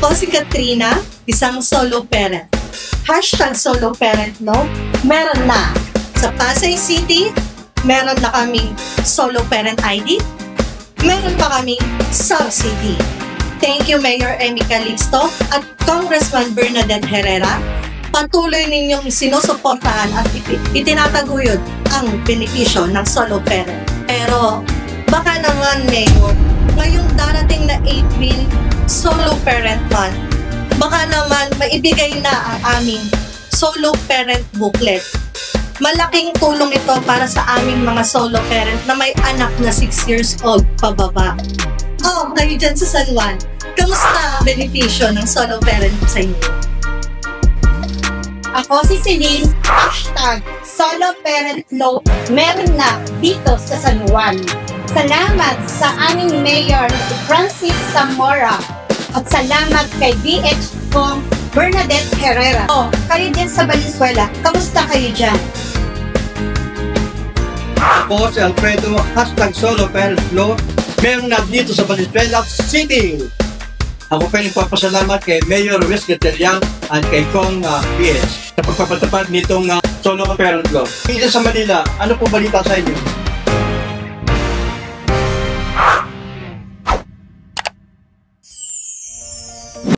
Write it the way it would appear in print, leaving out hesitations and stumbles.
Ako si Katrina, isang solo parent. Hashtag solo parent, no? Meron na. Sa Pasay City, meron na kaming solo parent ID. Meron pa kaming subsidy. Thank you, Mayor Emmy Calixto at Congressman Bernadette Herrera. Patuloy ninyong sinusuportahan at itinataguyod ang benepisyo ng solo parent. Pero baka naman, Mayor, ngayong darating na April, solo parent month, baka naman maibigay na ang aming solo parent booklet. Malaking tulong ito para sa aming mga solo parent na may anak na 6 years old pababa. Oh, kayo dyan sa San Juan, kamusta ang benepisyo ng solo parent sa inyo? Ako si Celine, hashtag solo parent law, meron na dito sa San Juan. Salamat sa aming mayor na si Francis Zamora at salamat kay DH Kong Bernadette Herrera. Oh, kayo dyan sa Valenzuela, kamusta kayo dyan? Ako si Alfredo, hashtag solo parent law, meron na dito sa Valenzuela City. Ako pa rin papasalamat kay Mayor Wes Gatelian at kay Kong PH sa pagpapatupad nitong solo parent law. Dito sa Manila, ano po balita sa inyo?